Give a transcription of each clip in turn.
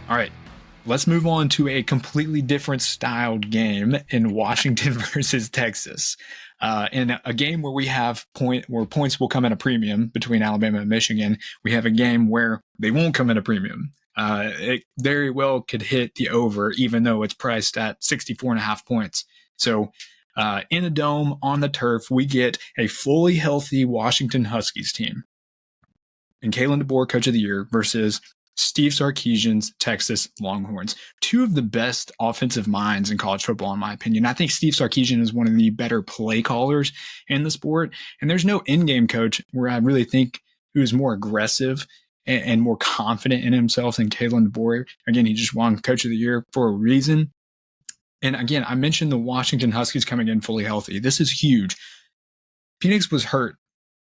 All right, let's move on to a completely different styled game in Washington versus Texas. In a game where we have where points will come at a premium between Alabama and Michigan, we have a game where they won't come at a premium. It very well could hit the over, even though it's priced at 64.5 points. So, in a dome on the turf, we get a fully healthy Washington Huskies team and Kalen DeBoer, Coach of the Year, versus Steve Sarkisian's Texas Longhorns. Two of the best offensive minds in college football, in my opinion. I think Steve Sarkisian is one of the better play callers in the sport. And there's no in-game coach where I really think who's more aggressive and more confident in himself than Kalen DeBoer. Again, he just won Coach of the Year for a reason. And again, I mentioned the Washington Huskies coming in fully healthy. This is huge. Phoenix was hurt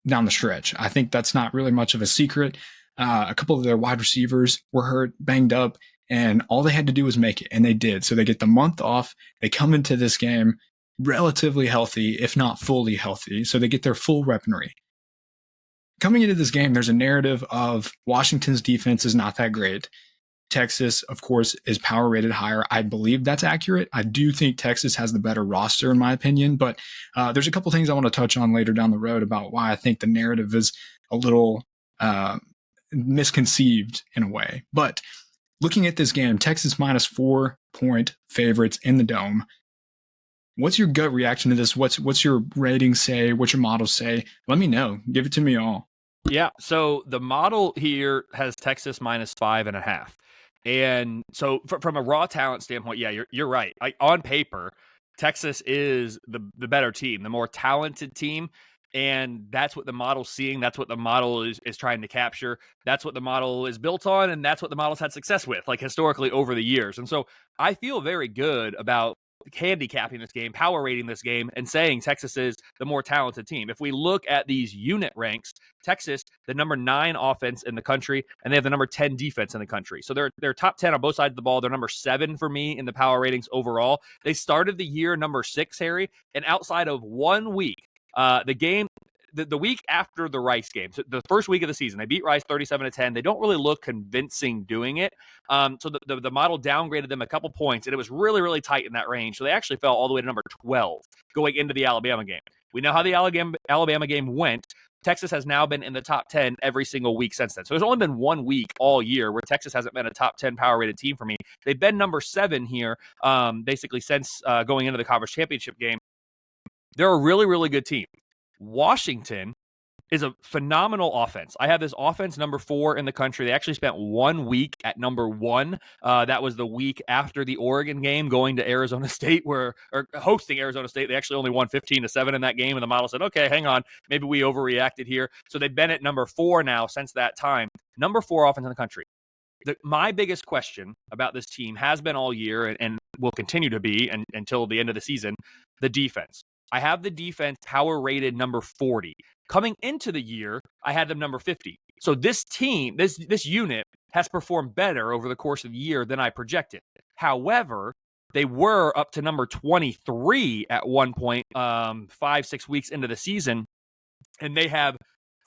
down the stretch. I think that's not really much of a secret. A couple of their wide receivers were hurt, banged up, and all they had to do was make it, and they did. So they get the month off. They come into this game relatively healthy, if not fully healthy. So they get their full weaponry. Coming into this game, there's a narrative of Washington's defense is not that great. Texas, of course, is power rated higher. I believe that's accurate. I do think Texas has the better roster, in my opinion, but there's a couple things I want to touch on later down the road about why I think the narrative is a little misconceived in a way. But looking at this game, Texas minus 4-point favorites in the dome. What's your gut reaction to this? What's your rating say? What's your model say? Let me know. Give it to me all. Yeah, so the model here has Texas minus 5.5. And so from a raw talent standpoint, yeah, you're right. On paper, Texas is the better team, the more talented team. And that's what the model's seeing. That's what the model is trying to capture. That's what the model is built on. And that's what the model's had success with, like historically over the years. And so I feel very good about handicapping this game, power rating this game, and saying Texas is the more talented team. If we look at these unit ranks, Texas, the number 9 offense in the country, and they have the number 10 defense in the country. So they're top 10 on both sides of the ball. They're number 7 for me in the power ratings overall. They started the year number 6, Harry, and outside of 1 week, the week after the Rice game, so the first week of the season, they beat Rice 37-10. They don't really look convincing doing it. So the model downgraded them a couple points, and it was really, really tight in that range. So they actually fell all the way to number 12 going into the Alabama game. We know how the Alabama game went. Texas has now been in the top 10 every single week since then. So there's only been 1 week all year where Texas hasn't been a top 10 power rated team for me. They've been number 7 here, basically since going into the conference championship game. They're a really, really good team. Washington is a phenomenal offense. I have this offense number 4 in the country. They actually spent 1 week at number 1. That was the week after the Oregon game, going to Arizona State, or hosting Arizona State. They actually only won 15-7 in that game, and the model said, okay, hang on, maybe we overreacted here. So they've been at number 4 now since that time. Number 4 offense in the country. My biggest question about this team has been all year and will continue to be until the end of the season, the defense. I have the defense power rated number 40. Coming into the year, I had them number 50. So this team, this unit has performed better over the course of the year than I projected. However, they were up to number 23 at one point, 5-6 weeks into the season, and they have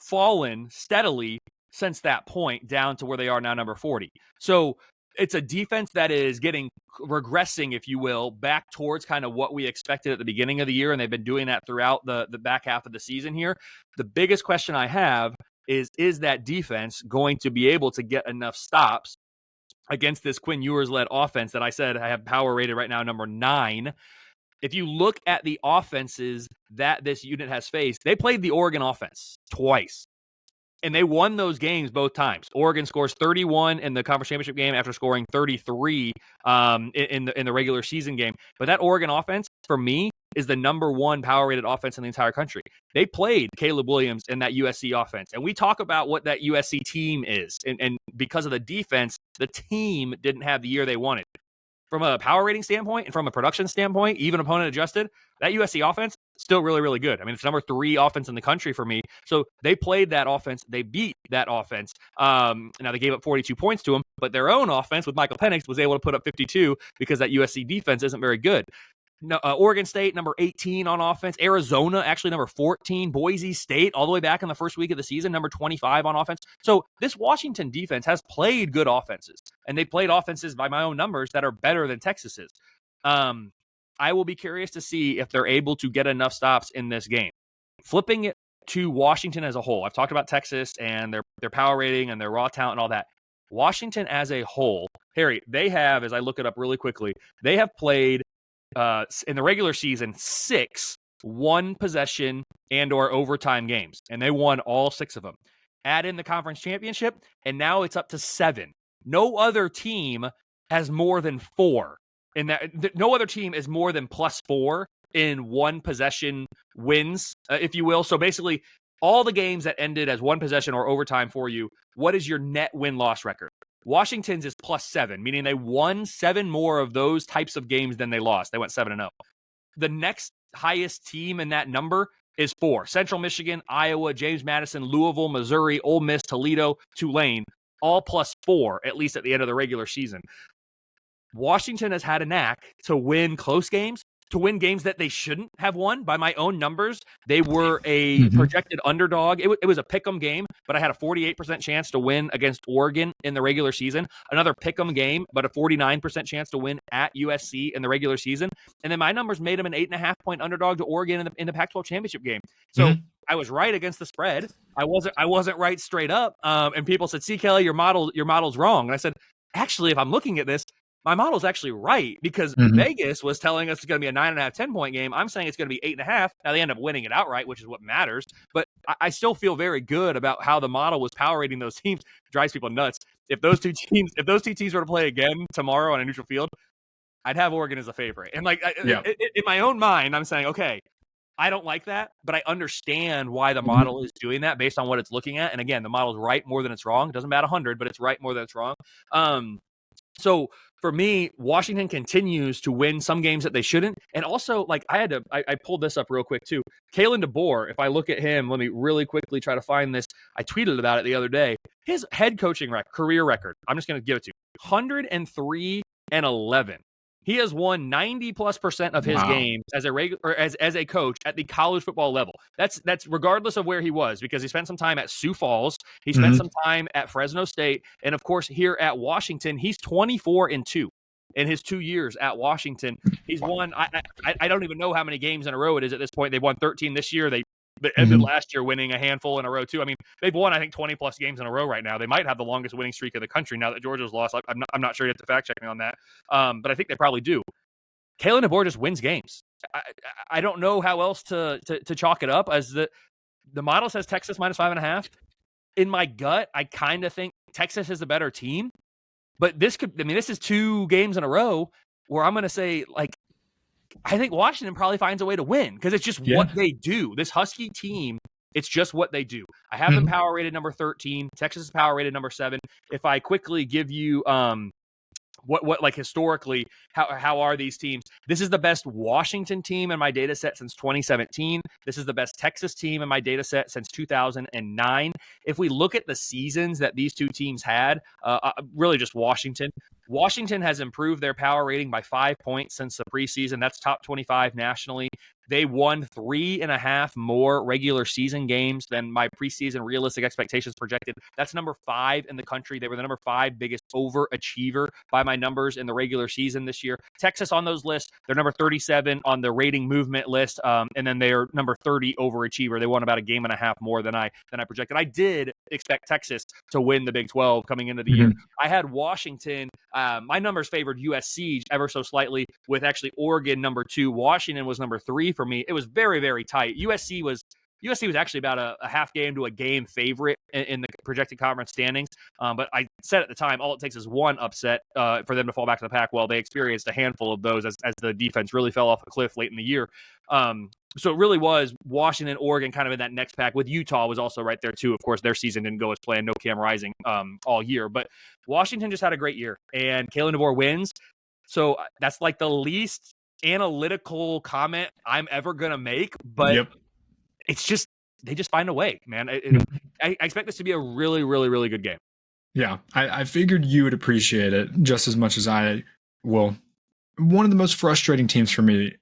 fallen steadily since that point down to where they are now, number 40. So it's a defense that is regressing, if you will, back towards kind of what we expected at the beginning of the year, and they've been doing that throughout the back half of the season here. The biggest question I have is that defense going to be able to get enough stops against this Quinn Ewers-led offense that I said I have power rated right now number 9? If you look at the offenses that this unit has faced, they played the Oregon offense twice. And they won those games both times. Oregon scores 31 in the conference championship game after scoring 33 in the regular season game. But that Oregon offense, for me, is the number 1 power-rated offense in the entire country. They played Caleb Williams in that USC offense. And we talk about what that USC team is. And because of the defense, the team didn't have the year they wanted. From a power rating standpoint and from a production standpoint, even opponent adjusted, that USC offense still really, really good. I mean, it's number 3 offense in the country for me. So they played that offense. They beat that offense. Now they gave up 42 points to them, but their own offense with Michael Penix was able to put up 52 because that USC defense isn't very good. No, Oregon State, number 18 on offense. Arizona, actually number 14. Boise State, all the way back in the first week of the season, number 25 on offense. So this Washington defense has played good offenses, and they played offenses by my own numbers that are better than Texas's. I will be curious to see if they're able to get enough stops in this game. Flipping it to Washington as a whole, I've talked about Texas and their power rating and their raw talent and all that. Washington as a whole, Harry, they have, as I look it up really quickly, they have played in the regular season 6 one-possession and or overtime games, and they won all 6 of them. Add in the conference championship, and now it's up to 7. No other team has more than 4. In that, no other team is more than +4 in one-possession wins, if you will. So basically, all the games that ended as one possession or overtime for you, what is your net win-loss record? Washington's is +7, meaning they won 7 more of those types of games than they lost. They went 7-0. The next highest team in that number is 4. Central Michigan, Iowa, James Madison, Louisville, Missouri, Ole Miss, Toledo, Tulane, all +4, at least at the end of the regular season. Washington has had a knack to win close games, to win games that they shouldn't have won. By my own numbers, they were a projected underdog. It was a pick'em game, but I had a 48% chance to win against Oregon in the regular season. Another pick'em game, but a 49% chance to win at USC in the regular season. And then my numbers made them an 8.5-point underdog to Oregon in the Pac-12 championship game. So I was right against the spread. I wasn't right straight up. And people said, "See, Kelley, your model's wrong." And I said, actually, if I'm looking at this, my model's actually right, because Vegas was telling us it's going to be a 9.5, 10-point game. I'm saying it's going to be 8.5. Now they end up winning it outright, which is what matters. But I still feel very good about how the model was power rating those teams. It drives people nuts. If those two teams were to play again tomorrow on a neutral field, I'd have Oregon as a favorite. And in my own mind, I'm saying, okay, I don't like that, but I understand why the model is doing that based on what it's looking at. And again, the model's right more than it's wrong. It doesn't matter 100, but it's right more than it's wrong. So for me, Washington continues to win some games that they shouldn't. And also, like, I pulled this up real quick too. Kalen DeBoer, if I look at him, let me really quickly try to find this. I tweeted about it the other day. His head coaching career record, I'm just going to give it to you, 103-11. He has won 90+% of his games as a coach at the college football level. That's regardless of where he was, because he spent some time at Sioux Falls, he spent some time at Fresno State, and of course here at Washington, he's 24-2 in his 2 years at Washington. He's won. I don't even know how many games in a row it is at this point. They've won 13 this year. They ended last year winning a handful in a row too. I mean, they've won, I think, 20+ games in a row right now. They might have the longest winning streak of the country now that Georgia's lost. I'm not sure. You have to fact check me on that, but I think they probably do. Kalen DeBoer just wins games. I don't know how else to chalk it up, as the model says Texas -5.5. In my gut, I kind of think Texas is the better team, but this is 2 games in a row where I'm going to say, like, I think Washington probably finds a way to win, because it's just what they do. This Husky team, it's just what they do. I have them power rated number 13. Texas is power rated number 7. If I quickly give you what like historically, how are these teams? This is the best Washington team in my data set since 2017. This is the best Texas team in my data set since 2009. If we look at the seasons that these two teams had, really just Washington has improved their power rating by 5 points since the preseason. That's top 25 nationally. They won 3.5 more regular season games than my preseason realistic expectations projected. That's number 5 in the country. They were the number 5 biggest overachiever by my numbers in the regular season this year. Texas on those lists, they're number 37 on the rating movement list, and then they're number 30 overachiever. They won about a game and a half more than I projected. I did expect Texas to win the Big 12 coming into the year. I had Washington. My numbers favored USC ever so slightly, with actually Oregon number 2. Washington was number 3 for me. It was very, very tight. USC was actually about a half game to a game favorite in the projected conference standings. But I said at the time, all it takes is one upset for them to fall back to the pack. Well, they experienced a handful of those as the defense really fell off a cliff late in the year. So it really was Washington, Oregon kind of in that next pack, with Utah was also right there too. Of course, their season didn't go as planned. No Cam Rising all year. But Washington just had a great year, and Kalen DeBoer wins. So that's like the least analytical comment I'm ever going to make. But it's just, they just find a way, man. I expect this to be a really, really, really good game. Yeah, I figured you would appreciate it just as much as I will. One of the most frustrating teams for me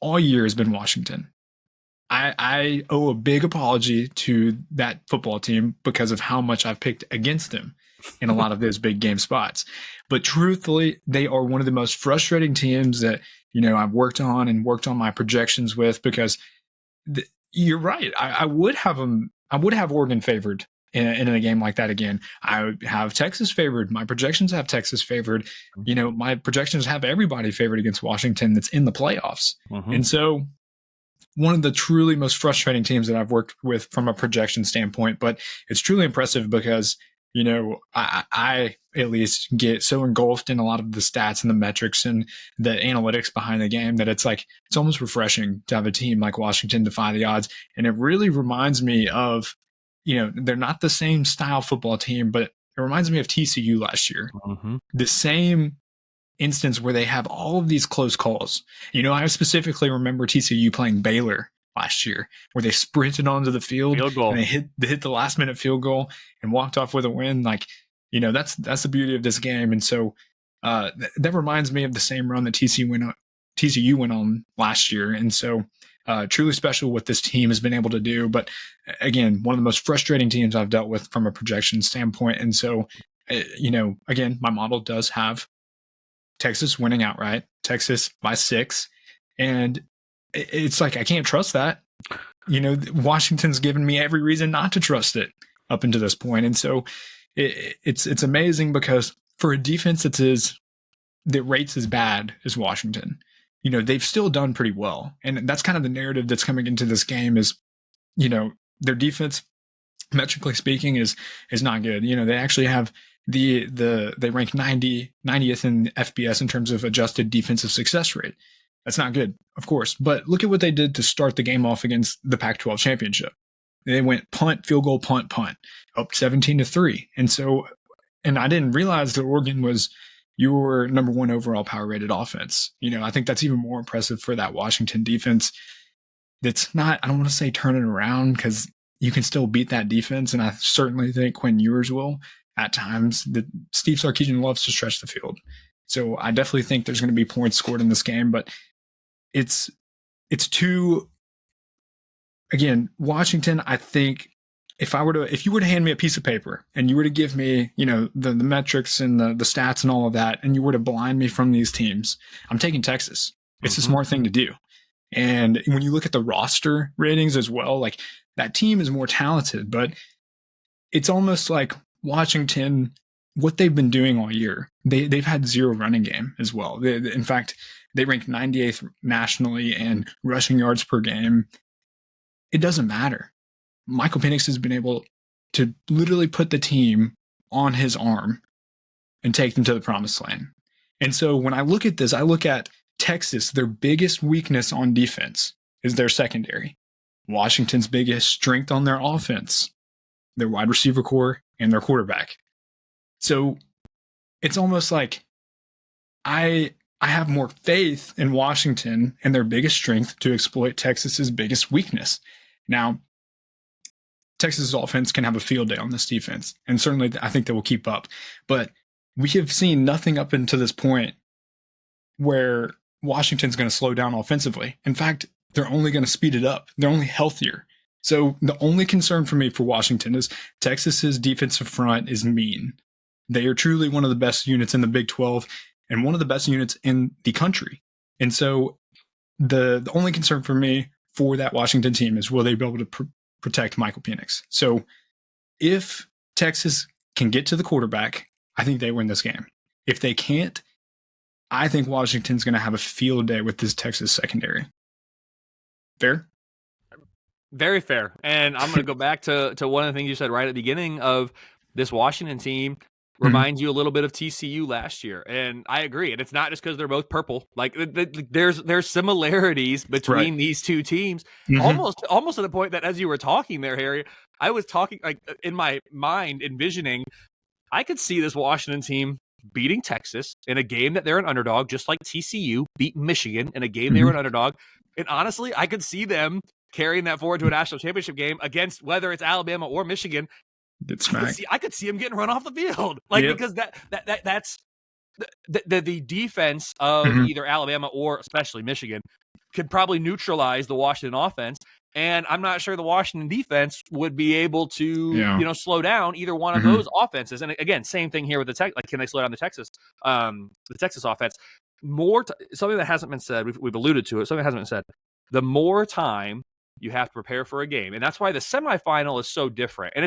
all year has been Washington. I owe a big apology to that football team because of how much I've picked against them in a lot of those big game spots. But truthfully, they are one of the most frustrating teams that, I've worked on my projections with because you're right. I would have them. I would have Oregon favored in a game like that again. I would have Texas favored. My projections have Texas favored. My projections have everybody favored against Washington that's in the playoffs. And so one of the truly most frustrating teams that I've worked with from a projection standpoint, but it's truly impressive because, I at least get so engulfed in a lot of the stats and the metrics and the analytics behind the game that it's almost refreshing to have a team like Washington defy the odds. And it really reminds me of, they're not the same style football team, but it reminds me of TCU last year. The same instance where they have all of these close calls. I specifically remember TCU playing Baylor last year, where they sprinted onto the field and they hit the last minute field goal and walked off with a win. That's the beauty of this game. And so that reminds me of the same run that TCU went on last year. And so truly special what this team has been able to do. But again, one of the most frustrating teams I've dealt with from a projection standpoint. And so, again, my model does have Texas winning outright, Texas by 6. And it's I can't trust that. Washington's given me every reason not to trust it up until this point. And so it's amazing because for a defense that rates as bad as Washington, they've still done pretty well. And that's kind of the narrative that's coming into this game is, their defense, metrically speaking, is not good. They actually have they rank 90th in FBS in terms of adjusted defensive success rate. That's not good, of course. But look at what they did to start the game off against the Pac-12 championship. They went punt, field goal, punt, up 17-3. And I didn't realize that Oregon was your number 1 overall power rated offense. I think that's even more impressive for that Washington defense. That's not, I don't want to say turn it around because you can still beat that defense. And I certainly think Quinn Ewers will at times. Steve Sarkisian loves to stretch the field. So I definitely think there's going to be points scored in this game, but it's too, again, Washington, I think if you were to hand me a piece of paper and you were to give me, the metrics and the stats and all of that, and you were to blind me from these teams, I'm taking Texas. It's a smart thing to do. And when you look at the roster ratings as well, that team is more talented, but it's almost like Washington, what they've been doing all year, they've had 0 running game as well. In fact, they rank 98th nationally in rushing yards per game. It doesn't matter. Michael Penix has been able to literally put the team on his arm and take them to the promised land. And so when I look at this, I look at Texas, their biggest weakness on defense is their secondary. Washington's biggest strength on their offense, their wide receiver core and their quarterback. So it's almost like I have more faith in Washington and their biggest strength to exploit Texas's biggest weakness. Now, Texas's offense can have a field day on this defense, and certainly I think they will keep up. But we have seen nothing up until this point where Washington's going to slow down offensively. In fact, they're only going to speed it up. They're only healthier. So the only concern for me for Washington is Texas's defensive front is mean. They are truly one of the best units in the Big 12 and one of the best units in the country. And so the only concern for me for that Washington team is will they be able to protect Michael Penix? So if Texas can get to the quarterback, I think they win this game. If they can't, I think Washington's going to have a field day with this Texas secondary. Fair? Very fair. And I'm going to go back to one of the things you said right at the beginning of this Washington team reminds you a little bit of TCU last year. And I agree. And it's not just because they're both purple. There's similarities between these two teams, almost to the point that as you were talking there, Harry, I was talking in my mind, envisioning, I could see this Washington team beating Texas in a game that they're an underdog, just like TCU beat Michigan in a game they were an underdog. And honestly, I could see them carrying that forward to a national championship game against whether it's Alabama or Michigan. I could see him getting run off the field, because that's the defense of either Alabama or especially Michigan could probably neutralize the Washington offense. And I'm not sure the Washington defense would be able to, slow down either one of those offenses. And again, same thing here with can they slow down the Texas offense? Something that hasn't been said, we've alluded to it, something that hasn't been said. The more time you have to prepare for a game. And that's why the semifinal is so different. And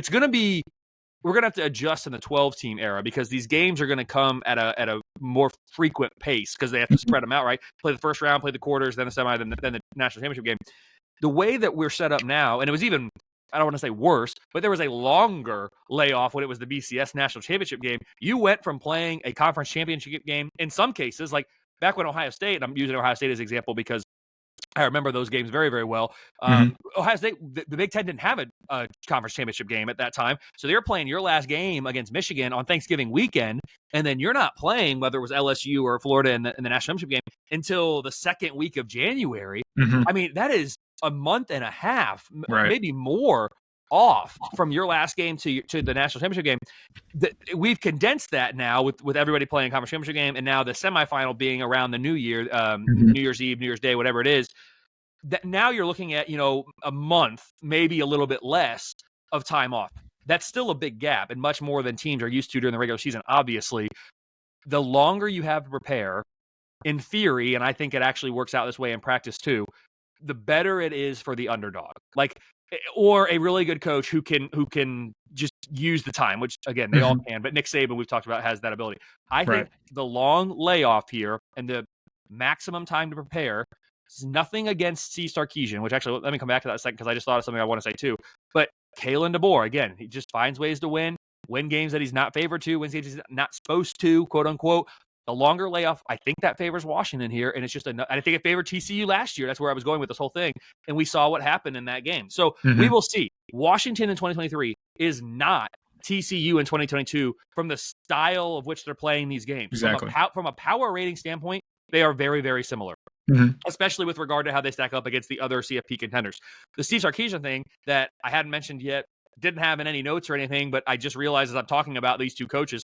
we're going to have to adjust in the 12-team era because these games are going to come at a more frequent pace because they have to spread them out, right? Play the first round, play the quarters, then the semi, then the national championship game. The way that we're set up now, and it was even, I don't want to say worse, but there was a longer layoff when it was the BCS national championship game. You went from playing a conference championship game, in some cases, like back when Ohio State, and I'm using Ohio State as an example because I remember those games very, very well. Ohio State, the Big Ten didn't have a conference championship game at that time. So they were playing your last game against Michigan on Thanksgiving weekend, and then you're not playing, whether it was LSU or Florida in the national championship game, until the second week of January. I mean, that is a month and a half, maybe more, off from your last game to the national championship game. We've condensed that now with everybody playing a conference championship game, and now the semifinal being around the New Year, New Year's Eve, New Year's Day, whatever it is. That now you're looking at a month, maybe a little bit less of time off. That's still a big gap, and much more than teams are used to during the regular season. Obviously, the longer you have to prepare, in theory, and I think it actually works out this way in practice too, the better it is for the underdog. Or a really good coach who can just use the time, which again they all can. But Nick Saban, we've talked about, has that ability. I think the long layoff here and the maximum time to prepare is nothing against Steve Sarkisian. Which actually, let me come back to that a second because I just thought of something I want to say too. But Kalen DeBoer, again, he just finds ways to win games that he's not favored to, win games he's not supposed to, quote unquote. The longer layoff, I think that favors Washington here, and it's just I think it favored TCU last year. That's where I was going with this whole thing, and we saw what happened in that game. So we will see. Washington in 2023 is not TCU in 2022 from the style of which they're playing these games. Exactly. From a power rating standpoint, they are very, very similar, especially with regard to how they stack up against the other CFP contenders. The Steve Sarkisian thing that I hadn't mentioned yet, didn't have in any notes or anything, but I just realized as I'm talking about these two coaches,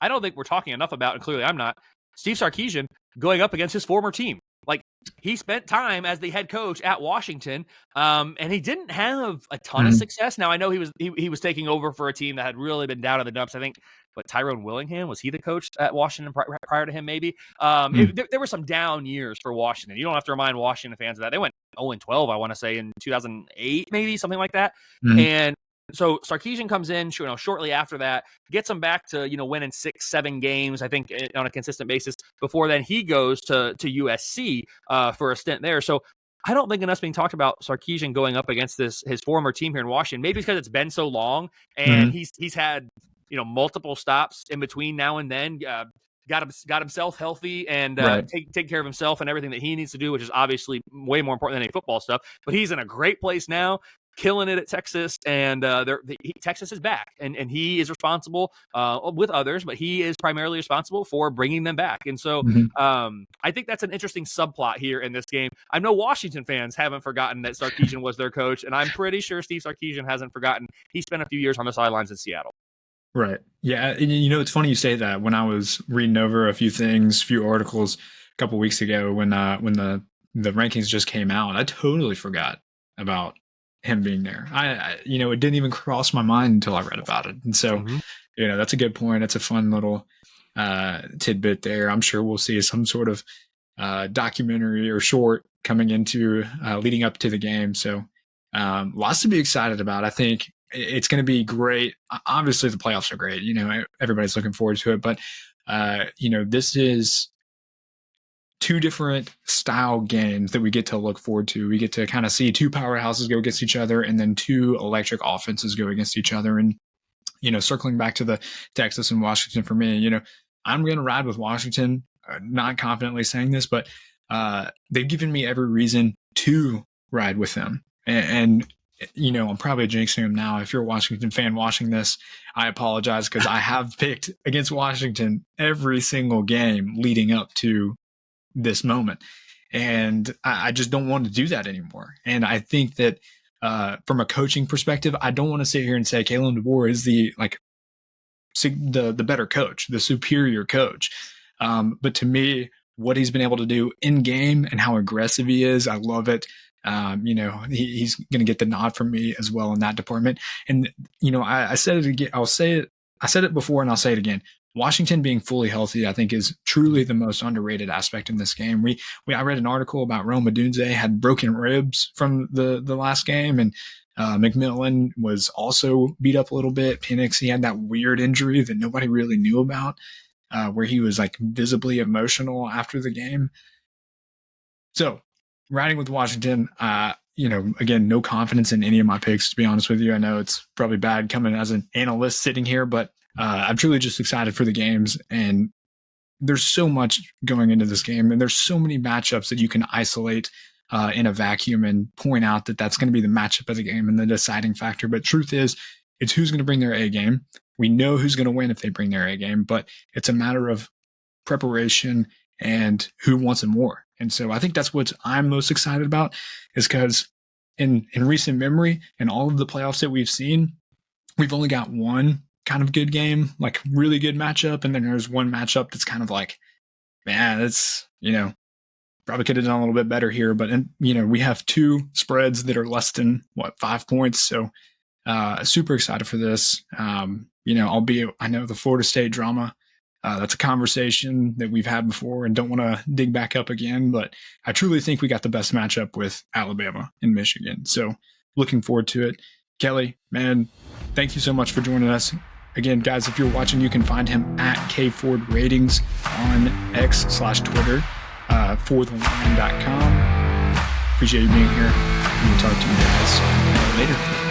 I don't think we're talking enough about, and clearly I'm not, Steve Sarkisian going up against his former team. He spent time as the head coach at Washington, and he didn't have a ton of success. Now, I know he was taking over for a team that had really been down in the dumps. I think, Tyrone Willingham, was he the coach at Washington prior to him, maybe? There were some down years for Washington. You don't have to remind Washington fans of that. They went 0-12, I want to say, in 2008, maybe, something like that. And so Sarkisian comes in, shortly after that, gets them back to, winning 6-7 games, I think, on a consistent basis. Before then, he goes to USC for a stint there. So I don't think enough's being talked about Sarkisian going up against his former team here in Washington. Maybe because it's been so long, and he's had multiple stops in between now and then. Got himself healthy and take care of himself and everything that he needs to do, which is obviously way more important than any football stuff. But he's in a great place now, killing it at Texas, and Texas is back, and he is responsible with others, but he is primarily responsible for bringing them back. And so I think that's an interesting subplot here in this game. I know Washington fans haven't forgotten that Sarkisian was their coach, and I'm pretty sure Steve Sarkisian hasn't forgotten he spent a few years on the sidelines in Seattle. Right. Yeah. And, it's funny you say that. When I was reading over a few articles a couple weeks ago when the rankings just came out, I totally forgot about him being there. It didn't even cross my mind until I read about it. And so, that's a good point. It's a fun little tidbit there. I'm sure we'll see some sort of documentary or short coming into leading up to the game. So lots to be excited about. I think it's going to be great. Obviously, the playoffs are great. Everybody's looking forward to it. But, this is two different style games that we get to look forward to. We get to kind of see two powerhouses go against each other, and then two electric offenses go against each other. And, circling back to the Texas and Washington for me, I'm going to ride with Washington, not confidently saying this, but they've given me every reason to ride with them. And I'm probably jinxing them now. If you're a Washington fan watching this, I apologize because I have picked against Washington every single game leading up to this moment. And I just don't want to do that anymore. And I think that from a coaching perspective, I don't want to sit here and say Kalen DeBoer is the better coach, the superior coach. But to me, what he's been able to do in game and how aggressive he is. I love it. He's going to get the nod from me as well in that department. And, I said it again. I said it before and I'll say it again. Washington being fully healthy, I think, is truly the most underrated aspect in this game. I read an article about Rome Odunze had broken ribs from the last game, and McMillan was also beat up a little bit. Penix, he had that weird injury that nobody really knew about, where he was like visibly emotional after the game. So, riding with Washington, again, no confidence in any of my picks, to be honest with you. I know it's probably bad coming as an analyst sitting here, but I'm truly just excited for the games. And there's so much going into this game, and there's so many matchups that you can isolate in a vacuum and point out that that's going to be the matchup of the game and the deciding factor. But truth is, it's who's going to bring their A game. We know who's going to win if they bring their A game, but it's a matter of preparation and who wants it more. And so I think that's what I'm most excited about, is because in recent memory and all of the playoffs that we've seen, we've only got one kind of good game, like really good matchup. And then there's one matchup that's kind of like, man, that's, probably could have done a little bit better here. But, we have two spreads that are less than 5 points. So super excited for this. Albeit I know the Florida State drama, that's a conversation that we've had before and don't want to dig back up again. But I truly think we got the best matchup with Alabama and Michigan. So looking forward to it. Kelley, man, thank you so much for joining us. Again, guys, if you're watching, you can find him at Kelley Ford Ratings on X/Twitter, fortheline.com. Appreciate you being here. And we'll talk to you guys later.